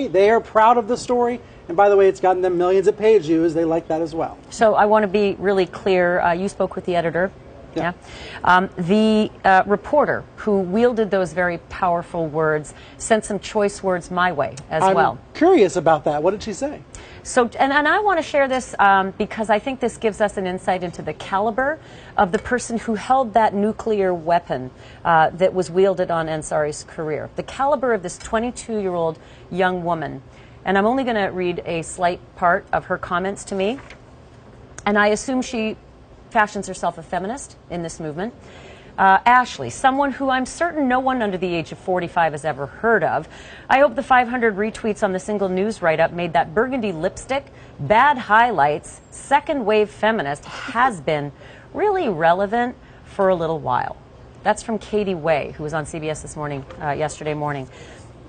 They are proud of the story. And by the way, it's gotten them millions of page views. They like that as well. So I want to be really clear. You spoke with the editor. Yeah. The reporter who wielded those very powerful words sent some choice words my way as well. I'm curious about that. What did she say? So, and I want to share this because I think this gives us an insight into the caliber of the person who held that nuclear weapon that was wielded on Ansari's career. The caliber of this 22-year-old young woman. And I'm only going to read a slight part of her comments to me. And I assume she fashions herself a feminist in this movement. Ashleigh, someone who I'm certain no one under the age of 45 has ever heard of. I hope the 500 retweets on the single news write-up made that burgundy lipstick, bad highlights, second-wave feminist has been really relevant for a little while. That's from Katie Way, who was on CBS this morning, yesterday morning.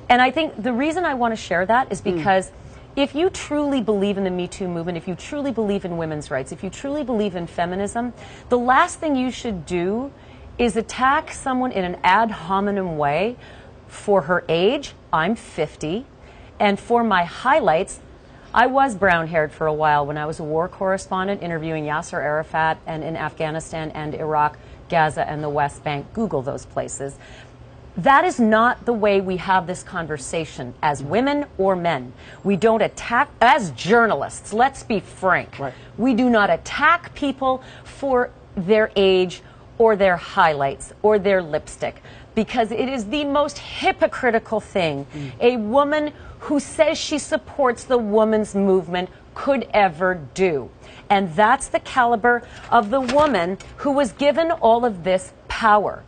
And I think the reason I want to share that is because if you truly believe in the metoo movement, if you truly believe in women's rights, if you truly believe in feminism, the last thing you should do is attack someone in an ad hominem way for her age. I'm 50. And for my highlights, I was brown-haired for a while when I was a war correspondent interviewing Yasser Arafat and in Afghanistan and Iraq, Gaza, and the West Bank. Google those places. That is not the way we have this conversation as women or men. We don't attack, as journalists, let's be frank. Right. We do not attack people for their age or their highlights or their lipstick, because it is the most hypocritical thing a woman who says she supports the women's movement could ever do. And that's the caliber of the woman who was given all of this power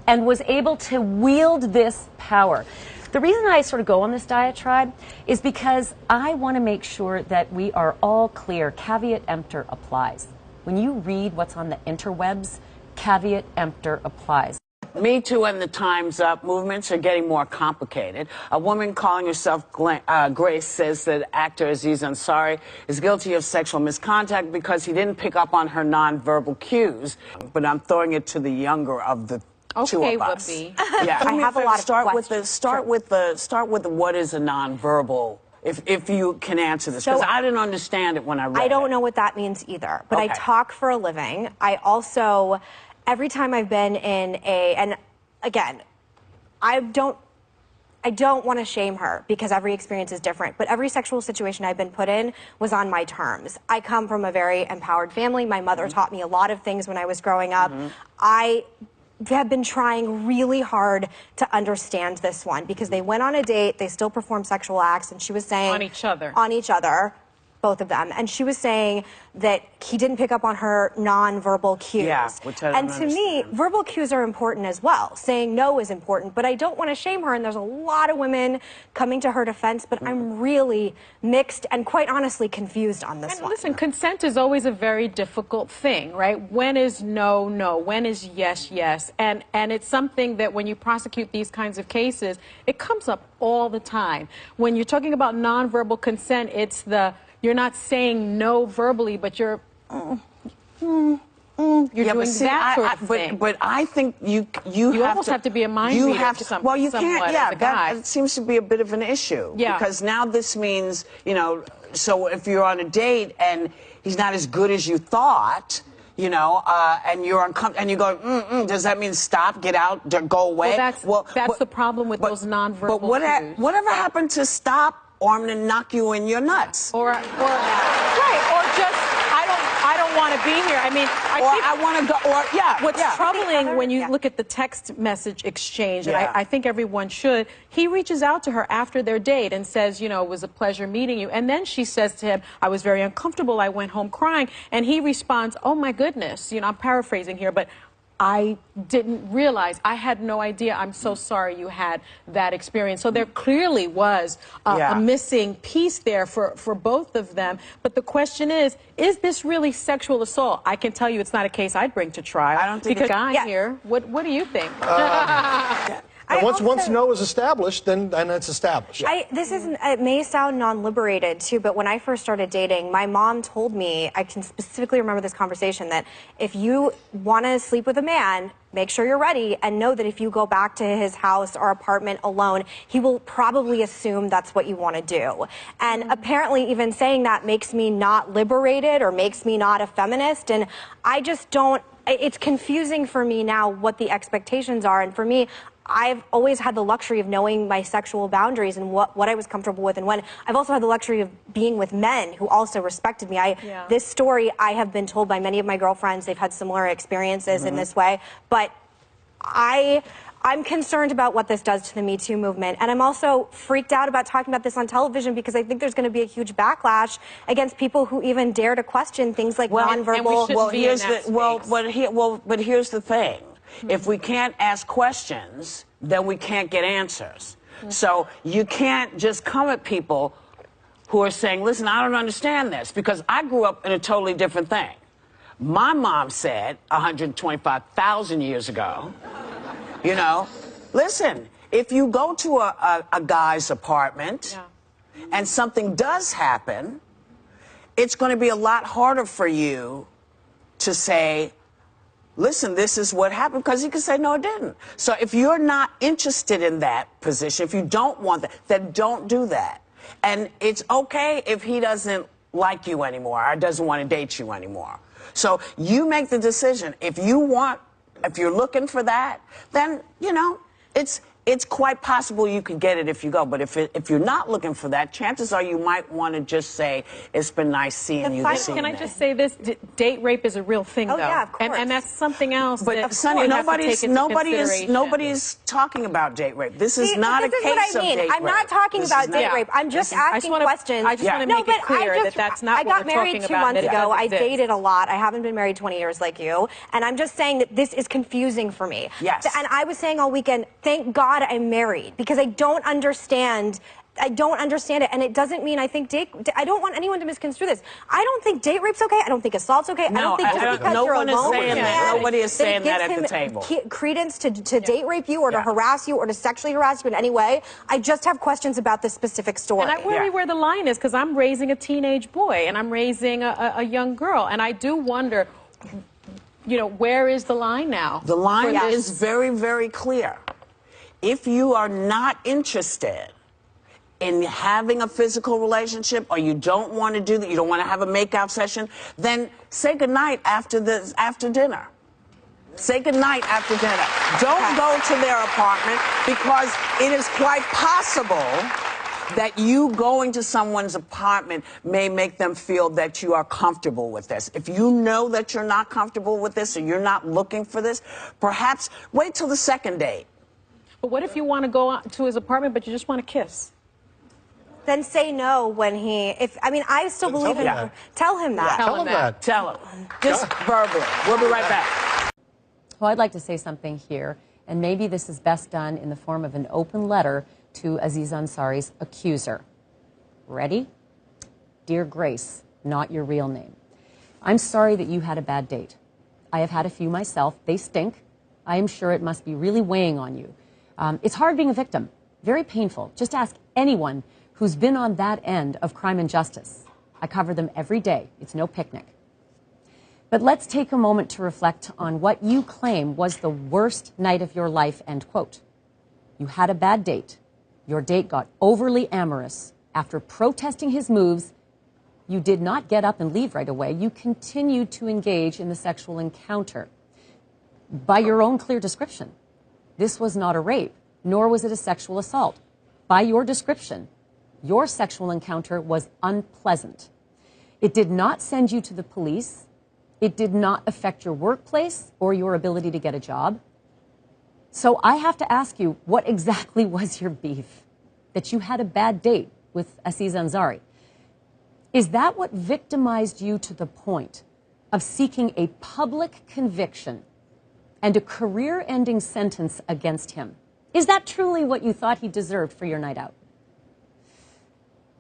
and was able to wield this power. The reason I sort of go on this diatribe is because I want to make sure that we are all clear. Caveat emptor applies. When you read what's on the interwebs, caveat emptor applies. Me Too and the Time's Up movements are getting more complicated. A woman calling herself Grace says that actor Aziz Ansari is guilty of sexual misconduct because he didn't pick up on her nonverbal cues. But I'm throwing it to the younger of the two of us. Yeah, I have a lot of questions. Start with what is a nonverbal. If you can answer this, because I didn't understand it when I read it. I don't know what that means either, but Okay. I talk for a living. I also, every time I've been in and again, I don't want to shame her because every experience is different, but every sexual situation I've been put in was on my terms. I come from a very empowered family. My mother taught me a lot of things when I was growing up. I have been trying really hard to understand this one because they went on a date, they still performed sexual acts, and she was saying... On each other. On each other, both of them. And she was saying that he didn't pick up on her non-verbal cues. Yeah, which I don't understand. To me, verbal cues are important as well. Saying no is important, but I don't want to shame her, and there's a lot of women coming to her defense, but I'm really mixed and quite honestly confused on this one. Listen, consent is always a very difficult thing, right? When is no, no? When is yes, yes? And it's something that when you prosecute these kinds of cases, it comes up all the time. When you're talking about nonverbal consent, it's you're not saying no verbally, but you're doing that sort of thing. But I think you almost have to be a mind reader to some, well, you can't. Yeah, that seems to be a bit of an issue. Yeah. Because now this means, so if you're on a date and he's not as good as you thought, and you're uncomfortable, and you go, does that mean stop, get out, go away? Well, that's the problem with those nonverbal But whatever happened to stop, or I'm going to knock you in your nuts? Or just, I don't want to be here. I mean, I want to go, What's troubling when you look at the text message exchange, and I think everyone should, he reaches out to her after their date and says, it was a pleasure meeting you. And then she says to him, I was very uncomfortable. I went home crying. And he responds, oh, my goodness. I'm paraphrasing here, but I didn't realize. I had no idea. I'm so sorry you had that experience. So there clearly was a missing piece there for both of them. But the question is this really sexual assault? I can tell you it's not a case I'd bring to trial. I don't think because here. What do you think? And once no is established, then it's established. It may sound non-liberated too, but when I first started dating, my mom told me, I can specifically remember this conversation, that if you want to sleep with a man, make sure you're ready and know that if you go back to his house or apartment alone, he will probably assume that's what you want to do. And apparently even saying that makes me not liberated or makes me not a feminist. And I just don't, it's confusing for me now what the expectations are. And for me, I've always had the luxury of knowing my sexual boundaries and what I was comfortable with and when. I've also had the luxury of being with men who also respected me. This story I have been told by many of my girlfriends. They've had similar experiences in this way. But I'm concerned about what this does to the Me Too movement. And I'm also freaked out about talking about this on television because I think there's going to be a huge backlash against people who even dare to question things like nonverbal. But here's the thing. If we can't ask questions, then we can't get answers. So you can't just come at people who are saying, listen, I don't understand this, because I grew up in a totally different thing. My mom said 125,000 years ago, you know, listen, if you go to a guy's apartment and something does happen, it's going to be a lot harder for you to say, listen, this is what happened, because he could say, no, it didn't. So if you're not interested in that position, if you don't want that, then don't do that. And it's okay if he doesn't like you anymore or doesn't want to date you anymore. So you make the decision. If you're looking for that, then, you know, it's quite possible you could get it if you go. But if you're not looking for that, chances are you might want to just say, it's been nice seeing you this evening. Can I just say this? Date rape is a real thing, though. Yeah, of course. And that's something else. But Sonny, nobody is talking about date rape. This is not a case of date rape. I'm not talking about date rape. I'm just asking questions. I just want to make it clear that that's not what we're talking about. I got married 2 months ago. I dated a lot. I haven't been married 20 years like you. And I'm just saying that this is confusing for me. Yes. And I was saying all weekend, thank God I'm married, because I don't understand it, and it doesn't mean I think I don't want anyone to misconstrue this. I don't think date rape's okay. I don't think assault's okay. No, I don't think just because you're alone with a man, nobody is saying that at the table. Credence to date rape you or to harass you or to sexually harass you in any way. I just have questions about this specific story. And I worry where the line is, because I'm raising a teenage boy and I'm raising a young girl, and I do wonder, you know, where is the line now? The line is very, very clear. If you are not interested in having a physical relationship, or you don't want to do that, you don't want to have a makeout session, then say goodnight after dinner. Say goodnight after dinner. Don't go to their apartment, because it is quite possible that you going to someone's apartment may make them feel that you are comfortable with this. If you know that you're not comfortable with this, or you're not looking for this, perhaps wait till the second date. But what if you want to go out to his apartment, but you just want to kiss? Then say no when I still believe in him. Tell him that. Tell him that. Tell him. Just verbally. We'll be right back. Well, I'd like to say something here, and maybe this is best done in the form of an open letter to Aziz Ansari's accuser. Ready? Dear Grace, not your real name. I'm sorry that you had a bad date. I have had a few myself. They stink. I am sure it must be really weighing on you. It's hard being a victim. Very painful. Just ask anyone who's been on that end of crime and justice. I cover them every day. It's no picnic. But let's take a moment to reflect on what you claim was the worst night of your life, end quote. You had a bad date. Your date got overly amorous. After protesting his moves, you did not get up and leave right away. You continued to engage in the sexual encounter. By your own clear description, this was not a rape, nor was it a sexual assault. By your description, your sexual encounter was unpleasant. It did not send you to the police. It did not affect your workplace or your ability to get a job. So I have to ask you, what exactly was your beef? That you had a bad date with Aziz Ansari. Is that what victimized you to the point of seeking a public conviction and a career-ending sentence against him? Is that truly what you thought he deserved for your night out?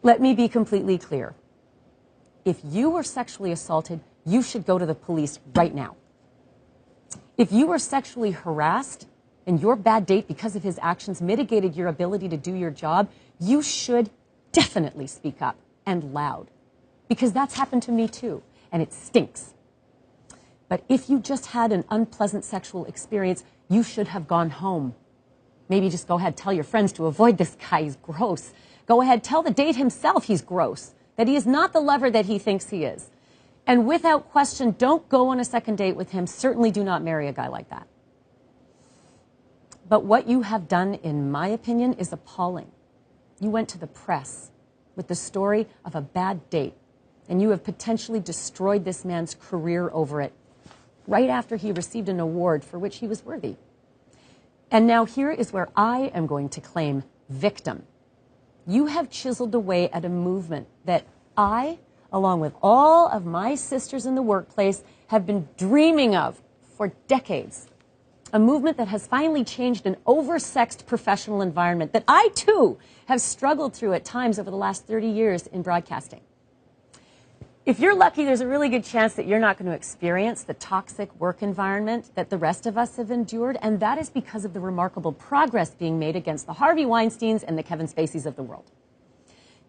Let me be completely clear. If you were sexually assaulted, you should go to the police right now. If you were sexually harassed, and your bad date because of his actions mitigated your ability to do your job, you should definitely speak up, and loud. Because that's happened to me too, and it stinks. But if you just had an unpleasant sexual experience, you should have gone home. Maybe just go ahead, tell your friends to avoid this guy, he's gross. Go ahead, tell the date himself he's gross, that he is not the lover that he thinks he is. And without question, don't go on a second date with him. Certainly do not marry a guy like that. But what you have done, in my opinion, is appalling. You went to the press with the story of a bad date, and you have potentially destroyed this man's career over it, right after he received an award for which he was worthy. And now here is where I am going to claim victim. You have chiseled away at a movement that I, along with all of my sisters in the workplace, have been dreaming of for decades. A movement that has finally changed an oversexed professional environment that I, too, have struggled through at times over the last 30 years in broadcasting. If you're lucky, there's a really good chance that you're not going to experience the toxic work environment that the rest of us have endured, and that is because of the remarkable progress being made against the Harvey Weinsteins and the Kevin Spaceys of the world.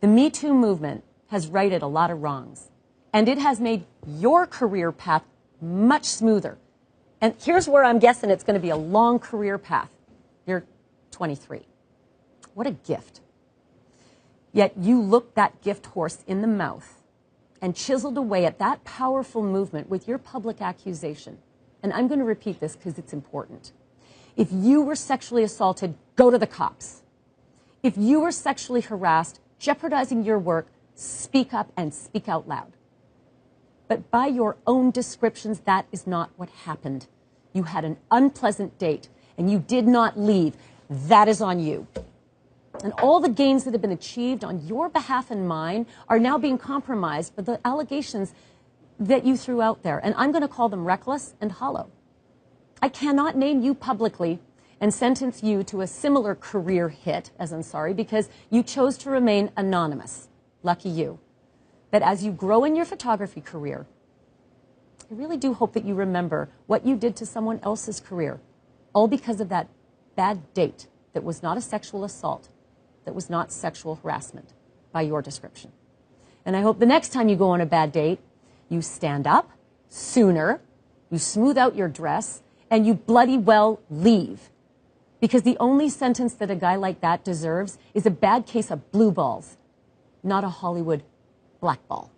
The Me Too movement has righted a lot of wrongs, and it has made your career path much smoother. And here's where I'm guessing it's going to be a long career path. You're 23. What a gift. Yet you looked that gift horse in the mouth and chiseled away at that powerful movement with your public accusation. And I'm going to repeat this because it's important. If you were sexually assaulted, go to the cops. If you were sexually harassed, jeopardizing your work, speak up and speak out loud. But by your own descriptions, that is not what happened. You had an unpleasant date and you did not leave. That is on you. And all the gains that have been achieved on your behalf and mine are now being compromised by the allegations that you threw out there. And I'm going to call them reckless and hollow. I cannot name you publicly and sentence you to a similar career hit as Ansari because you chose to remain anonymous. Lucky you. But as you grow in your photography career, I really do hope that you remember what you did to someone else's career, all because of that bad date that was not a sexual assault, that was not sexual harassment by your description. And I hope the next time you go on a bad date, you stand up sooner, you smooth out your dress, and you bloody well leave. Because the only sentence that a guy like that deserves is a bad case of blue balls, not a Hollywood blackball.